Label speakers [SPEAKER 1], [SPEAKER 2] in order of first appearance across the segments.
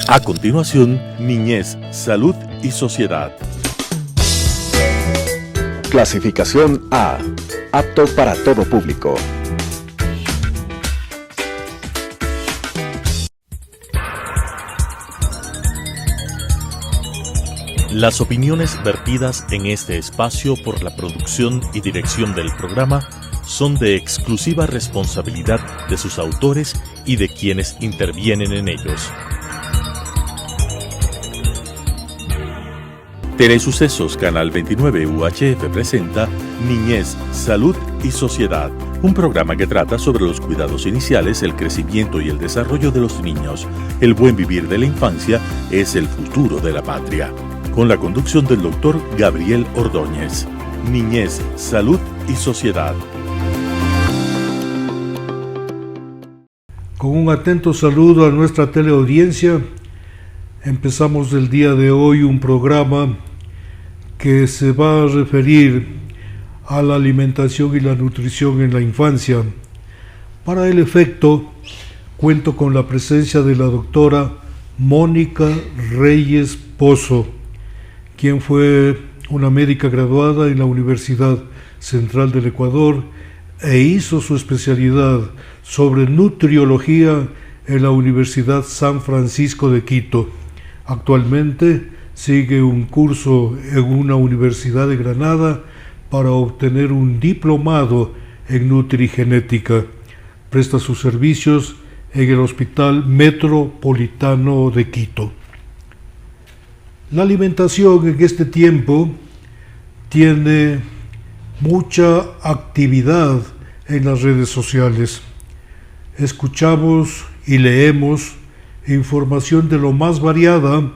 [SPEAKER 1] A continuación, Niñez, Salud y Sociedad.
[SPEAKER 2] Clasificación A. Apto para todo público.
[SPEAKER 1] Las opiniones vertidas en este espacio por la producción y dirección del programa son de exclusiva responsabilidad de sus autores y de quienes intervienen en ellos. Telesucesos Canal 29 UHF presenta Niñez, Salud y Sociedad, un programa que trata sobre los cuidados iniciales, el crecimiento y el desarrollo de los niños. El buen vivir de la infancia es el futuro de la patria. Con la conducción del doctor Gabriel Ordóñez. Niñez, Salud y Sociedad.
[SPEAKER 3] Con un atento saludo a nuestra teleaudiencia, empezamos el día de hoy un programa que se va a referir a la alimentación y la nutrición en la infancia. Para el efecto, cuento con la presencia de la doctora Mónica Reyes Pozo, quien fue una médica graduada en la Universidad Central del Ecuador e hizo su especialidad sobre nutriología en la Universidad San Francisco de Quito. Actualmente sigue un curso en una universidad de Granada para obtener un diplomado en nutrigenética. Presta sus servicios en el Hospital Metropolitano de Quito. La alimentación en este tiempo tiene mucha actividad en las redes sociales. Escuchamos y leemos información de lo más variada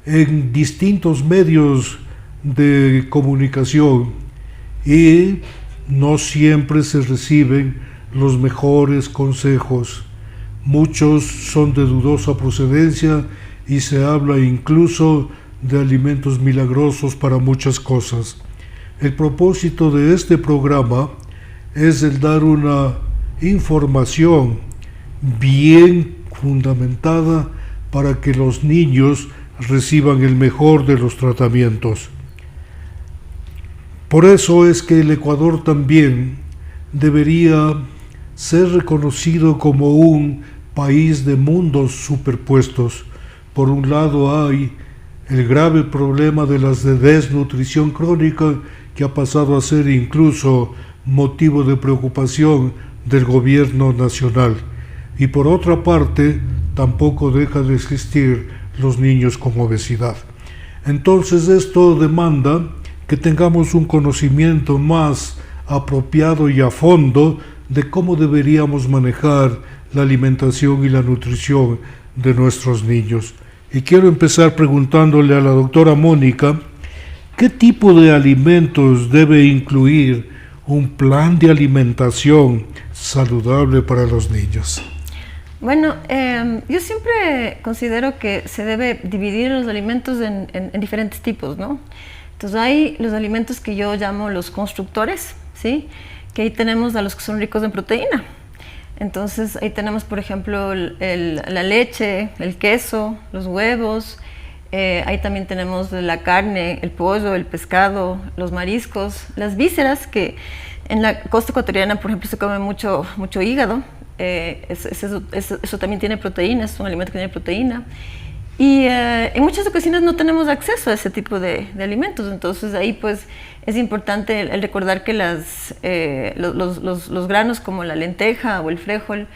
[SPEAKER 3] en distintos medios de comunicación y no siempre se reciben los mejores consejos. Muchos son de dudosa procedencia y se habla incluso de alimentos milagrosos para muchas cosas. El propósito de este programa es el dar una información bien fundamentada para que los niños reciban el mejor de los tratamientos. Por eso es que el Ecuador también debería ser reconocido como un país de mundos superpuestos. Por un lado hay el grave problema de la desnutrición crónica, que ha pasado a ser incluso motivo de preocupación del gobierno nacional. Y por otra parte, tampoco deja de existir los niños con obesidad. Entonces esto demanda que tengamos un conocimiento más apropiado y a fondo de cómo deberíamos manejar la alimentación y la nutrición de nuestros niños. Y quiero empezar preguntándole a la doctora Mónica, ¿qué tipo de alimentos debe incluir un plan de alimentación saludable para los niños?
[SPEAKER 4] Bueno, yo siempre considero que se debe dividir los alimentos en diferentes tipos, ¿no? Entonces hay los alimentos que yo llamo los constructores, ¿sí? Que ahí tenemos a los que son ricos en proteína. Entonces ahí tenemos, por ejemplo, la leche, el queso, los huevos. Ahí también tenemos la carne, el pollo, el pescado, los mariscos, las vísceras, que en la costa ecuatoriana, por ejemplo, se come mucho hígado. Eso también tiene proteína, es un alimento que tiene proteína. Y en muchas ocasiones no tenemos acceso a ese tipo de alimentos. Entonces ahí pues es importante el recordar que los granos como la lenteja o el frijol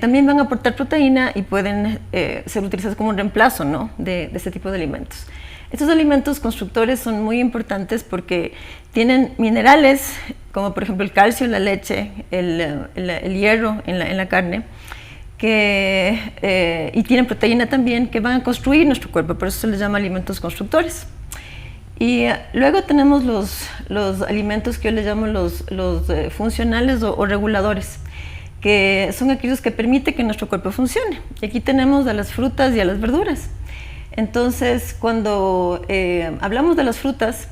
[SPEAKER 4] también van a aportar proteína y pueden ser utilizados como un reemplazo, ¿no? de ese tipo de alimentos. Estos alimentos constructores son muy importantes porque tienen minerales como por ejemplo el calcio en la leche, el hierro en la carne, y tienen proteína también, que van a construir nuestro cuerpo, por eso se les llama alimentos constructores. Y luego tenemos los alimentos que yo les llamo los funcionales o reguladores, que son aquellos que permiten que nuestro cuerpo funcione. Y aquí tenemos a las frutas y a las verduras. Entonces, cuando hablamos de las frutas,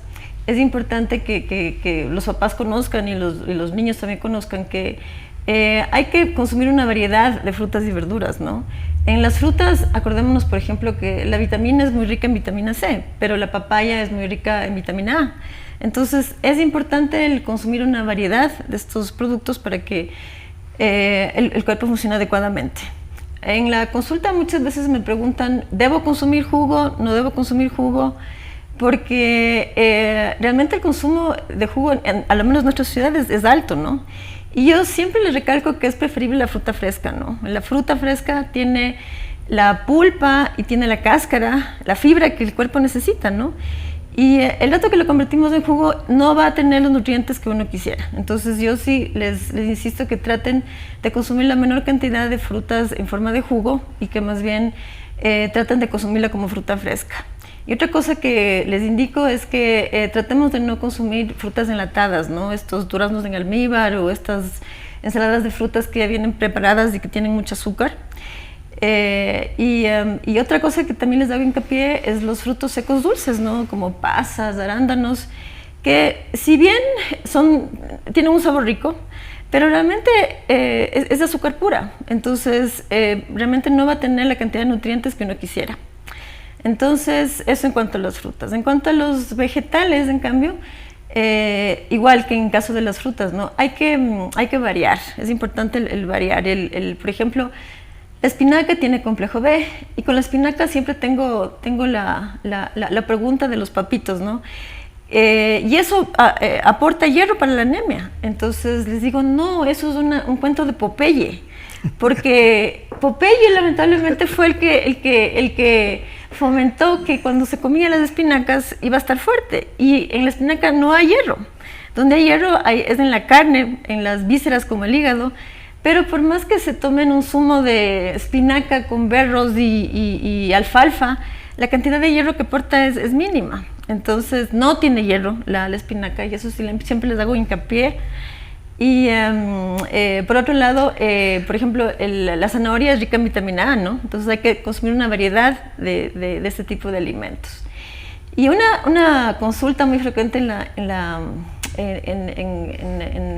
[SPEAKER 4] es importante que los papás conozcan y los niños también conozcan que hay que consumir una variedad de frutas y verduras, ¿no? En las frutas, acordémonos, por ejemplo, que la vitamina es muy rica en vitamina C, pero la papaya es muy rica en vitamina A. Entonces, es importante el consumir una variedad de estos productos para que el cuerpo funcione adecuadamente. En la consulta muchas veces me preguntan, ¿debo consumir jugo? ¿No debo consumir jugo? Porque realmente el consumo de jugo, a lo menos en nuestras ciudades, es alto, ¿no? Y yo siempre les recalco que es preferible la fruta fresca, ¿no? La fruta fresca tiene la pulpa y tiene la cáscara, la fibra que el cuerpo necesita, ¿no? Y el rato que lo convertimos en jugo no va a tener los nutrientes que uno quisiera. Entonces yo sí les insisto que traten de consumir la menor cantidad de frutas en forma de jugo y que más bien traten de consumirla como fruta fresca. Y otra cosa que les indico es que tratemos de no consumir frutas enlatadas, ¿no? Estos duraznos en almíbar o estas ensaladas de frutas que ya vienen preparadas y que tienen mucho azúcar. Y otra cosa que también les hago hincapié es los frutos secos dulces, ¿no? Como pasas, arándanos, que si bien tienen un sabor rico, pero realmente es de azúcar pura. Entonces, realmente no va a tener la cantidad de nutrientes que uno quisiera. Entonces, eso en cuanto a las frutas. En cuanto a los vegetales, en cambio, igual que en caso de las frutas, ¿no? Hay que variar. Es importante el variar. Por ejemplo, la espinaca tiene complejo B y con la espinaca siempre tengo la pregunta de los papitos, ¿no? Y eso aporta hierro para la anemia. Entonces les digo, no, eso es un cuento de Popeye, porque Popeye lamentablemente fue el que fomentó que cuando se comían las espinacas iba a estar fuerte, y en la espinaca no hay hierro. Donde hay hierro es en la carne, en las vísceras como el hígado, pero por más que se tomen un zumo de espinaca con berros y alfalfa, la cantidad de hierro que aporta es mínima. Entonces no tiene hierro la espinaca, y eso sí, siempre les hago hincapié. Y por otro lado, por ejemplo, la zanahoria es rica en vitamina A, ¿no? Entonces hay que consumir una variedad de este tipo de alimentos. Y una consulta muy frecuente en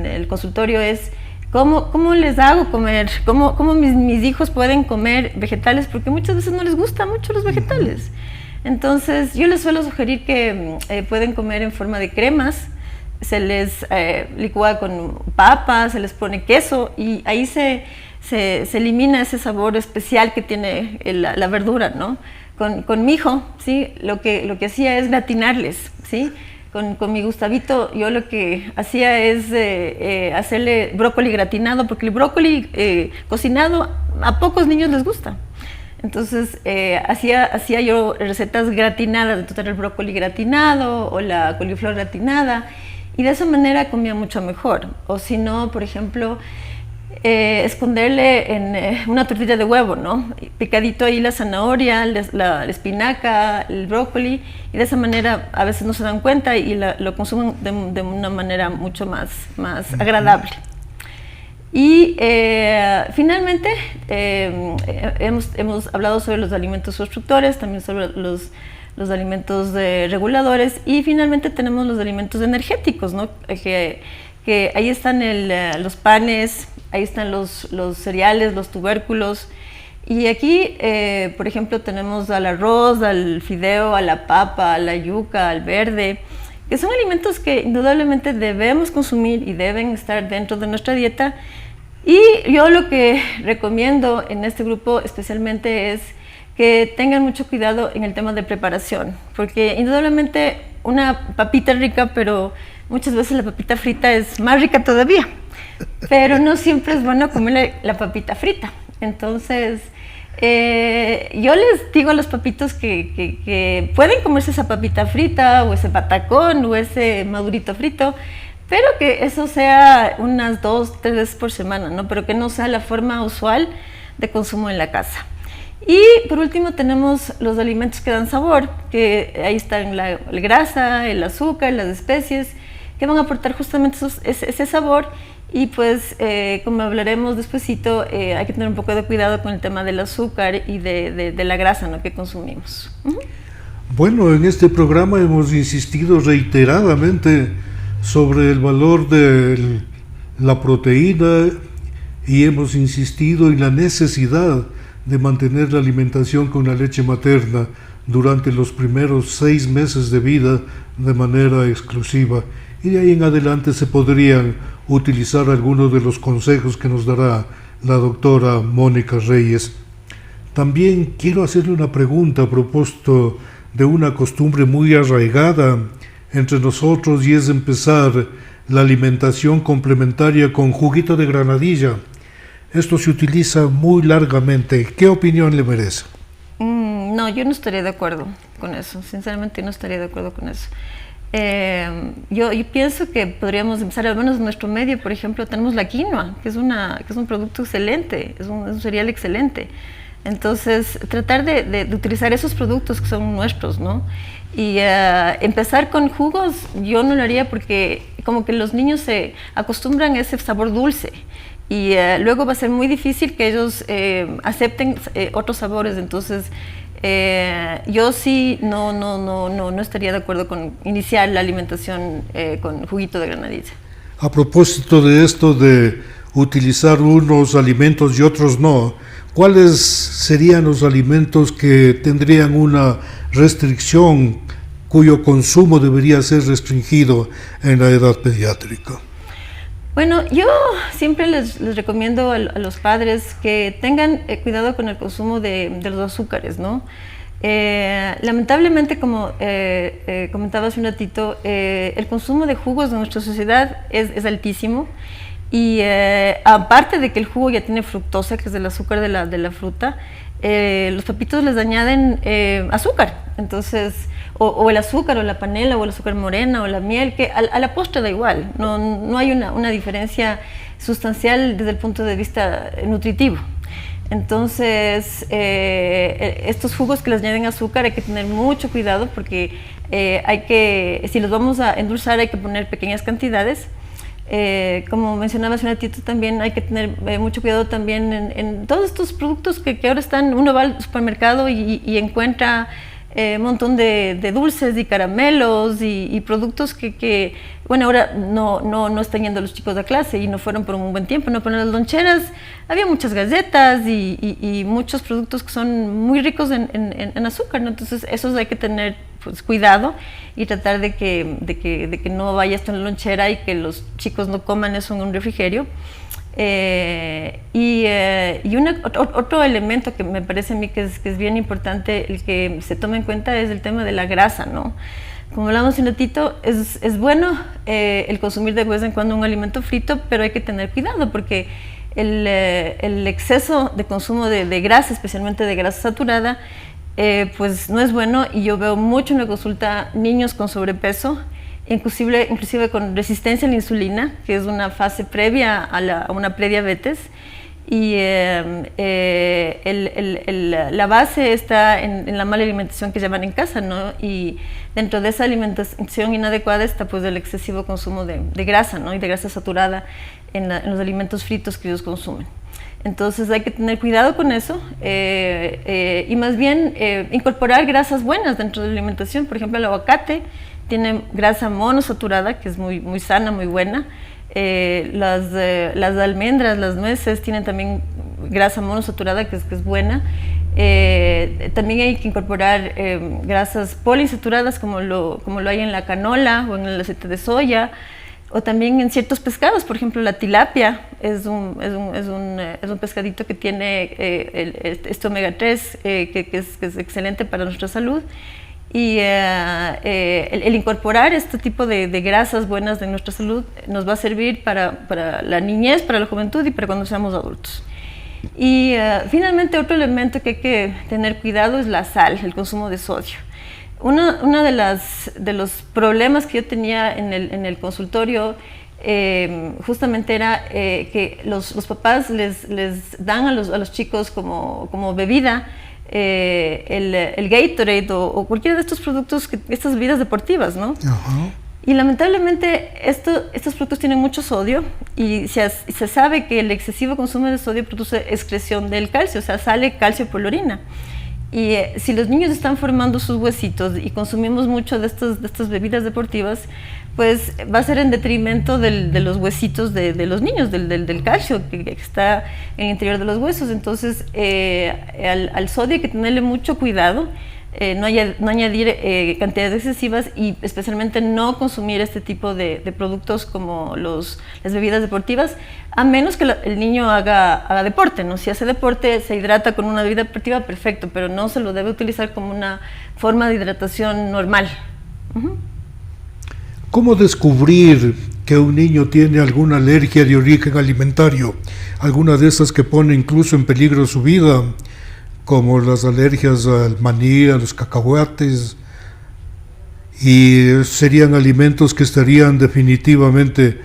[SPEAKER 4] el consultorio es ¿cómo les hago comer? ¿Cómo mis hijos pueden comer vegetales? Porque muchas veces no les gustan mucho los vegetales. Entonces yo les suelo sugerir que pueden comer en forma de cremas. Se les licúa con papas, se les pone queso y ahí se elimina ese sabor especial que tiene la verdura, ¿no? Con mi hijo, ¿sí? Lo que hacía es gratinarles, ¿sí? Con mi Gustavito yo lo que hacía es hacerle brócoli gratinado, porque el brócoli cocinado a pocos niños les gusta. Entonces hacía yo recetas gratinadas, entonces el brócoli gratinado o la coliflor gratinada, y de esa manera comía mucho mejor. O si no, por ejemplo, esconderle en una tortilla de huevo, ¿no? Picadito ahí la zanahoria, la espinaca, el brócoli, y de esa manera a veces no se dan cuenta y lo consumen de una manera mucho más agradable. Y finalmente hemos hablado sobre los alimentos constructores, también sobre los alimentos reguladores, y finalmente tenemos los alimentos energéticos, ¿no? Que ahí están los panes, ahí están los cereales, los tubérculos, y aquí, por ejemplo, tenemos al arroz, al fideo, a la papa, a la yuca, al verde, que son alimentos que indudablemente debemos consumir y deben estar dentro de nuestra dieta. Y yo lo que recomiendo en este grupo especialmente es que tengan mucho cuidado en el tema de preparación, porque indudablemente una papita rica, pero muchas veces la papita frita es más rica todavía, pero no siempre es bueno comer la papita frita. Entonces yo les digo a los papitos que pueden comerse esa papita frita o ese patacón o ese madurito frito, pero que eso sea unas 2-3 veces por semana, ¿no? Pero que no sea la forma usual de consumo en la casa. Y por último tenemos los alimentos que dan sabor, que ahí están la grasa, el azúcar, las especies, que van a aportar justamente ese sabor. Y pues como hablaremos despuesito, hay que tener un poco de cuidado con el tema del azúcar y de la grasa, ¿no?, que consumimos.
[SPEAKER 3] Bueno, en este programa hemos insistido reiteradamente sobre el valor de la proteína y hemos insistido en la necesidad de mantener la alimentación con la leche materna durante los primeros 6 meses de vida de manera exclusiva, y de ahí en adelante se podrían utilizar algunos de los consejos que nos dará la doctora Mónica Reyes. También quiero hacerle una pregunta a propósito de una costumbre muy arraigada entre nosotros, y es empezar la alimentación complementaria con juguito de granadilla. Esto se utiliza muy largamente. ¿Qué opinión le merece?
[SPEAKER 4] No, yo no estaría de acuerdo con eso. Sinceramente no estaría de acuerdo con eso. Yo pienso que podríamos empezar, al menos en nuestro medio, por ejemplo, tenemos la quinoa, que es un producto excelente, es un cereal excelente. Entonces, tratar de utilizar esos productos que son nuestros, ¿no? Y empezar con jugos, yo no lo haría porque como que los niños se acostumbran a ese sabor dulce. Y luego va a ser muy difícil que ellos acepten otros sabores. Entonces, yo sí no estaría de acuerdo con iniciar la alimentación con juguito de granadilla.
[SPEAKER 3] A propósito de esto de utilizar unos alimentos y otros no, ¿cuáles serían los alimentos que tendrían una restricción cuyo consumo debería ser restringido en la edad pediátrica?
[SPEAKER 4] Bueno, yo siempre les recomiendo a los padres que tengan cuidado con el consumo de los azúcares, ¿no? Lamentablemente, como comentaba hace un ratito, el consumo de jugos de nuestra sociedad es altísimo, y aparte de que el jugo ya tiene fructosa, que es el azúcar de la fruta, los papitos les añaden azúcar. Entonces, o el azúcar, o la panela, o el azúcar morena, o la miel, que a la postre da igual. No hay una diferencia sustancial desde el punto de vista nutritivo. Entonces, estos jugos que les añaden azúcar hay que tener mucho cuidado, porque si los vamos a endulzar hay que poner pequeñas cantidades. Como mencionaba hace un ratito, también hay que tener mucho cuidado también en todos estos productos que ahora están. Uno va al supermercado y encuentra un montón de dulces y caramelos y productos que bueno, ahora no están yendo los chicos a clase y no fueron por un buen tiempo, no, pero en las loncheras había muchas galletas y muchos productos que son muy ricos en azúcar, ¿no? Entonces esos hay que tener pues cuidado y tratar de que no vaya esto en la lonchera y que los chicos no coman eso en un refrigerio. Otro elemento que me parece a mí que es bien importante el que se tome en cuenta es el tema de la grasa, ¿no? Como hablamos un ratito, es bueno el consumir de vez en cuando un alimento frito, pero hay que tener cuidado porque el exceso de consumo de grasa, especialmente de grasa saturada, pues no es bueno, y yo veo mucho en la consulta niños con sobrepeso, inclusive con resistencia a la insulina, que es una fase previa a una prediabetes, y la base está en la mala alimentación que llevan en casa, ¿no? Y dentro de esa alimentación inadecuada está pues el excesivo consumo de grasa, ¿no? Y de grasa saturada en los alimentos fritos que ellos consumen. Entonces hay que tener cuidado con eso y más bien incorporar grasas buenas dentro de la alimentación. Por ejemplo, el aguacate tiene grasa monosaturada, que es muy sana, muy buena. Las almendras, las nueces tienen también grasa monosaturada, que es buena. También hay que incorporar grasas poliinsaturadas, como lo hay en la canola o en el aceite de soya, o también en ciertos pescados. Por ejemplo, la tilapia es un pescadito que tiene este omega 3 que es excelente para nuestra salud. Y el incorporar este tipo de grasas buenas de nuestra salud nos va a servir para la niñez, para la juventud y para cuando seamos adultos. Y finalmente, otro elemento que hay que tener cuidado es la sal, el consumo de sodio. Uno de los problemas que yo tenía en el consultorio justamente era que los papás les dan a los chicos como bebida el Gatorade o cualquiera de estos productos, estas bebidas deportivas, ¿no? Uh-huh. Y lamentablemente estos productos tienen mucho sodio y se sabe que el excesivo consumo de sodio produce excreción del calcio, o sea, sale calcio por la orina. Y si los niños están formando sus huesitos y consumimos mucho de estas bebidas deportivas, pues va a ser en detrimento de los huesitos de los niños, del calcio que está en el interior de los huesos. Entonces, al sodio hay que tenerle mucho cuidado, no añadir cantidades excesivas y especialmente no consumir este tipo de productos como las bebidas deportivas, a menos que el niño haga deporte, ¿no? Si hace deporte, se hidrata con una bebida deportiva, perfecto, pero no se lo debe utilizar como una forma de hidratación normal.
[SPEAKER 3] ¿Cómo descubrir que un niño tiene alguna alergia de origen alimentario? Alguna de esas que pone incluso en peligro su vida, como las alergias al maní, a los cacahuates, y serían alimentos que estarían definitivamente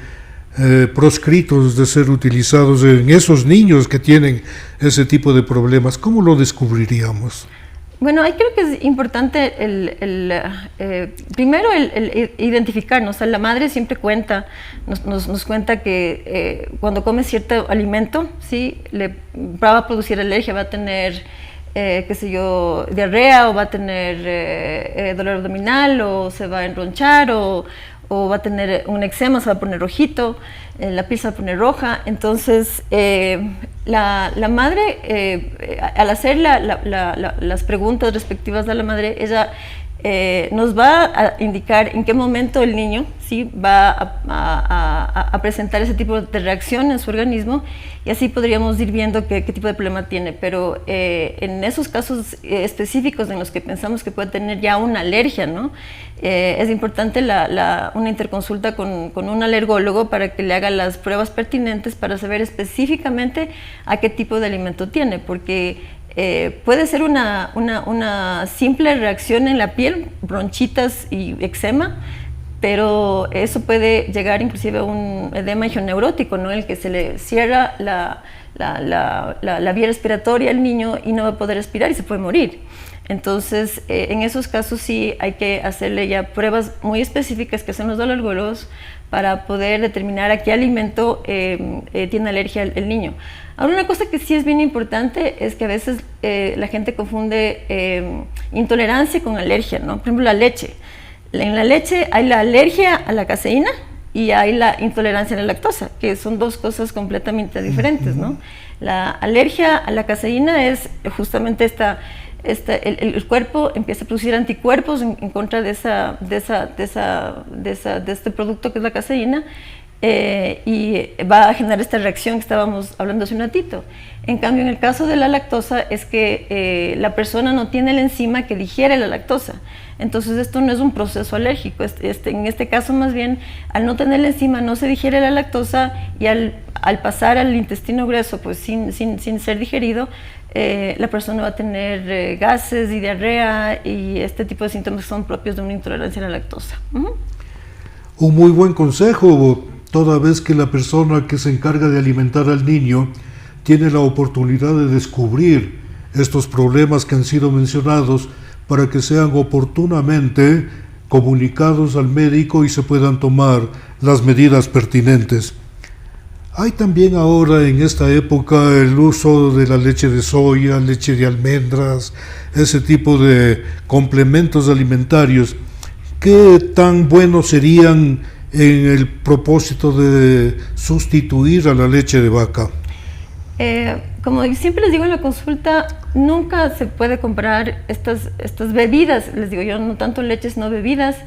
[SPEAKER 3] proscritos de ser utilizados en esos niños que tienen ese tipo de problemas. ¿Cómo lo descubriríamos?
[SPEAKER 4] Bueno, ahí creo que es importante primero el identificarnos. O sea, la madre siempre nos cuenta que cuando come cierto alimento, ¿sí? Le va a producir alergia, va a tener, qué sé yo, diarrea, o va a tener dolor abdominal, o se va a enronchar, o va a tener un eczema, se va a poner rojito, la piel se va a poner roja. Entonces, la madre, al hacer las preguntas respectivas a la madre, ella nos va a indicar en qué momento el niño, ¿sí? Va a presentar ese tipo de reacción en su organismo, y así podríamos ir viendo qué tipo de problema tiene. Pero en esos casos específicos en los que pensamos que puede tener ya una alergia, ¿no? Es importante una interconsulta con un alergólogo para que le haga las pruebas pertinentes para saber específicamente a qué tipo de alimento tiene, porque puede ser una simple reacción en la piel, bronchitas y eczema, pero eso puede llegar inclusive a un edema neurótico, ¿no? El que se le cierra la vía respiratoria al niño y no va a poder respirar y se puede morir. Entonces, en esos casos sí hay que hacerle ya pruebas muy específicas que hacen los alergólogos para poder determinar a qué alimento tiene alergia el niño. Ahora, una cosa que sí es bien importante es que a veces la gente confunde intolerancia con alergia, ¿no? Por ejemplo, la leche. En la leche hay la alergia a la caseína y hay la intolerancia a la lactosa, que son dos cosas completamente diferentes, ¿no? La alergia a la caseína es justamente el cuerpo empieza a producir anticuerpos en contra de este producto que es la caseína, y va a generar esta reacción que estábamos hablando hace un ratito. En cambio, en el caso de la lactosa es que la persona no tiene la enzima que digiere la lactosa. Entonces esto no es un proceso alérgico. En este caso, más bien, al no tener la enzima no se digiere la lactosa, y al pasar al intestino grueso pues sin ser digerido, la persona va a tener gases y diarrea y este tipo de síntomas que son propios de una intolerancia a la lactosa.
[SPEAKER 3] Un muy buen consejo, toda vez que la persona que se encarga de alimentar al niño tiene la oportunidad de descubrir estos problemas que han sido mencionados para que sean oportunamente comunicados al médico y se puedan tomar las medidas pertinentes. Hay también ahora en esta época el uso de la leche de soya, leche de almendras, ese tipo de complementos alimentarios. ¿Qué tan buenos serían en el propósito de sustituir a la leche de vaca?
[SPEAKER 4] Como siempre les digo en la consulta, nunca se puede comprar estas bebidas, les digo yo, no tanto leches, no bebidas,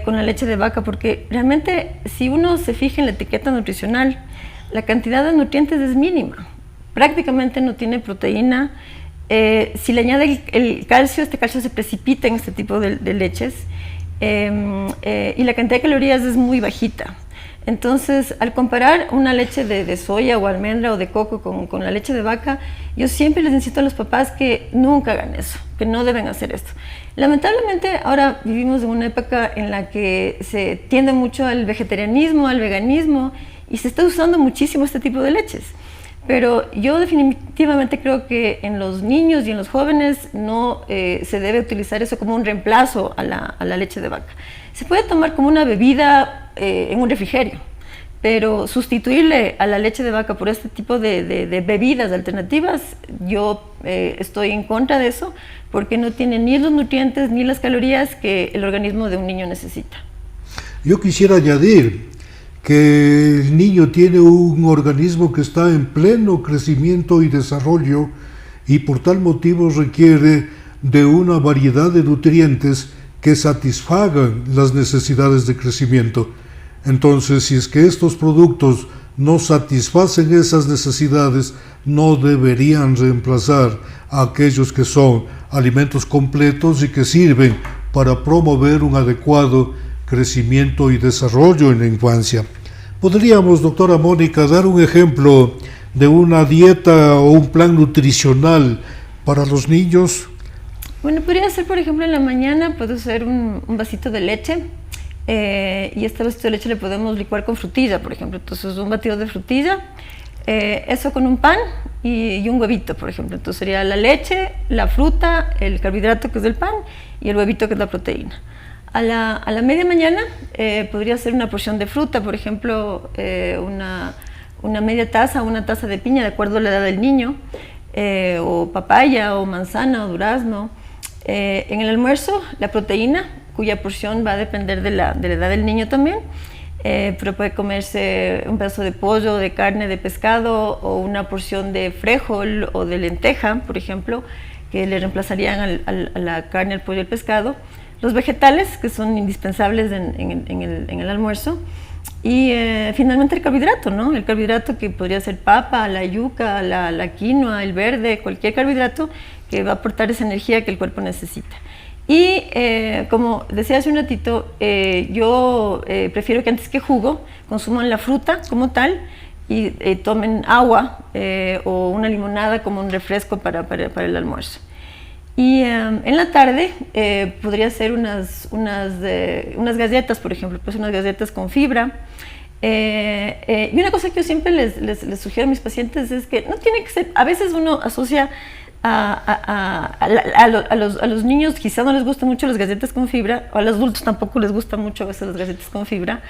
[SPEAKER 4] con la leche de vaca, porque realmente si uno se fija en la etiqueta nutricional, la cantidad de nutrientes es mínima, prácticamente no tiene proteína. Si le añade el calcio, este calcio se precipita en este tipo de leches, y la cantidad de calorías es muy bajita. Entonces, al comparar una leche de soya o almendra o de coco con la leche de vaca, yo siempre les insisto a los papás que nunca hagan eso, que no deben hacer esto. Lamentablemente, ahora vivimos en una época en la que se tiende mucho al vegetarianismo, al veganismo, y se está usando muchísimo este tipo de leches. Pero yo definitivamente creo que en los niños y en los jóvenes no se debe utilizar eso como un reemplazo a la leche de vaca. Se puede tomar como una bebida en un refrigerio, pero sustituirle a la leche de vaca por este tipo de bebidas alternativas, yo estoy en contra de eso, porque no tiene ni los nutrientes ni las calorías que el organismo de un niño necesita.
[SPEAKER 3] Yo quisiera añadir que el niño tiene un organismo que está en pleno crecimiento y desarrollo y por tal motivo requiere de una variedad de nutrientes que satisfagan las necesidades de crecimiento. Entonces, si es que estos productos no satisfacen esas necesidades, no deberían reemplazar a aquellos que son alimentos completos y que sirven para promover un adecuado crecimiento y desarrollo en la infancia. ¿Podríamos, doctora Mónica, dar un ejemplo de una dieta o un plan nutricional para los niños?
[SPEAKER 4] Bueno, podría ser, por ejemplo, en la mañana puede ser un vasito de leche, y este vasito de leche le podemos licuar con frutilla, por ejemplo. Entonces, un batido de frutilla, eso con un pan y un huevito, por ejemplo. Entonces, sería la leche, la fruta, el carbohidrato, que es el pan, y el huevito, que es la proteína. A la media mañana podría ser una porción de fruta, por ejemplo, una media taza o una taza de piña, de acuerdo a la edad del niño, o papaya, o manzana, o durazno. En el almuerzo, la proteína, cuya porción va a depender de la edad del niño también, pero puede comerse un pedazo de pollo, de carne, de pescado, o una porción de frijol o de lenteja, por ejemplo, que le reemplazarían a la carne, el pollo y el pescado. Los vegetales, que son indispensables en el almuerzo, y finalmente el carbohidrato, ¿no? El carbohidrato, que podría ser papa, la yuca, la quinoa, el verde, cualquier carbohidrato que va a aportar esa energía que el cuerpo necesita. Y como decía hace un ratito, yo prefiero que antes que jugo consuman la fruta como tal y tomen agua o una limonada como un refresco para el almuerzo. Y en la tarde podría ser unas galletas, por ejemplo, pues unas galletas con fibra. Y una cosa que yo siempre les sugiero a mis pacientes es que no tiene que ser, a veces uno asocia a los niños, quizá no les gustan mucho las galletas con fibra, o a los adultos tampoco les gustan mucho a veces las galletas con fibra,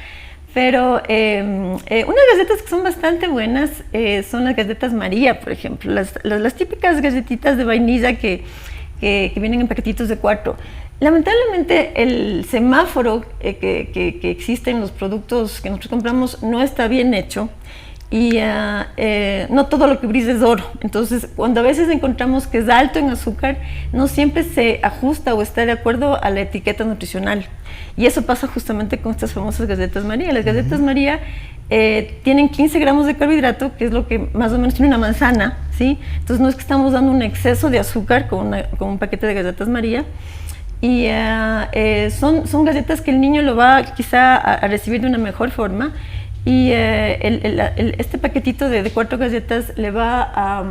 [SPEAKER 4] pero unas galletas que son bastante buenas son las galletas María, por ejemplo, las típicas galletitas de vainilla que vienen en paquetitos de 4. Lamentablemente el semáforo que existe en los productos que nosotros compramos no está bien hecho, y no todo lo que brilla es oro. Entonces, cuando a veces encontramos que es alto en azúcar, no siempre se ajusta o está de acuerdo a la etiqueta nutricional. Y eso pasa justamente con estas famosas galletas María. Las galletas María tienen 15 gramos de carbohidrato, que es lo que más o menos tiene una manzana, ¿sí? Entonces, no es que estamos dando un exceso de azúcar con un paquete de galletas María. Y son galletas que el niño lo va quizá a recibir de una mejor forma. Y este paquetito de 4 galletas le va a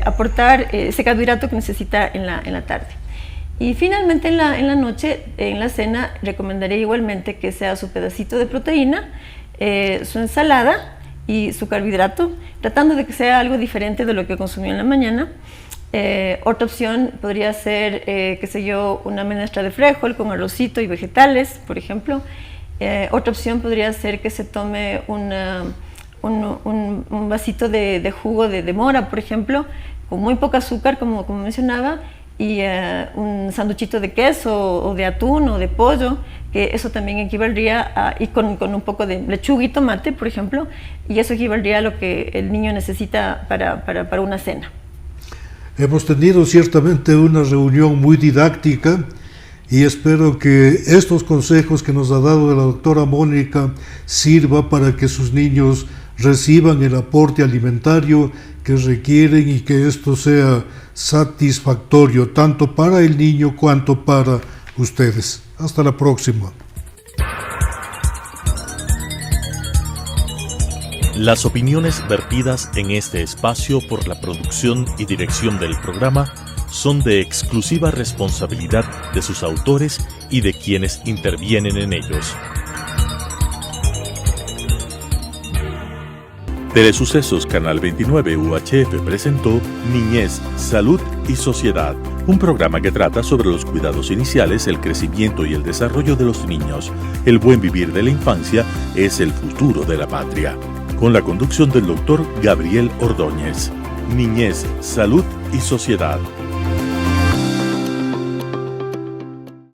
[SPEAKER 4] aportar ese carbohidrato que necesita en la tarde. Y finalmente en la noche, en la cena, recomendaría igualmente que sea su pedacito de proteína, su ensalada y su carbohidrato, tratando de que sea algo diferente de lo que consumió en la mañana. Otra opción podría ser, qué sé yo, una menestra de frijol con arrocito y vegetales, por ejemplo. Otra opción podría ser que se tome un vasito de jugo de mora, por ejemplo, con muy poco azúcar, como mencionaba, y un sanduchito de queso o de atún o de pollo, que eso también equivaldría y con un poco de lechuga y tomate, por ejemplo, y eso equivaldría a lo que el niño necesita para una cena.
[SPEAKER 3] Hemos tenido ciertamente una reunión muy didáctica, y espero que estos consejos que nos ha dado la doctora Mónica sirva para que sus niños reciban el aporte alimentario que requieren y que esto sea satisfactorio tanto para el niño cuanto para ustedes. Hasta la próxima.
[SPEAKER 1] Las opiniones vertidas en este espacio por la producción y dirección del programa son de exclusiva responsabilidad de sus autores y de quienes intervienen en ellos. Telesucesos Canal 29 UHF presentó Niñez, Salud y Sociedad, un programa que trata sobre los cuidados iniciales, el crecimiento y el desarrollo de los niños. El buen vivir de la infancia es el futuro de la patria. Con la conducción del doctor Gabriel Ordóñez. Niñez, Salud y Sociedad.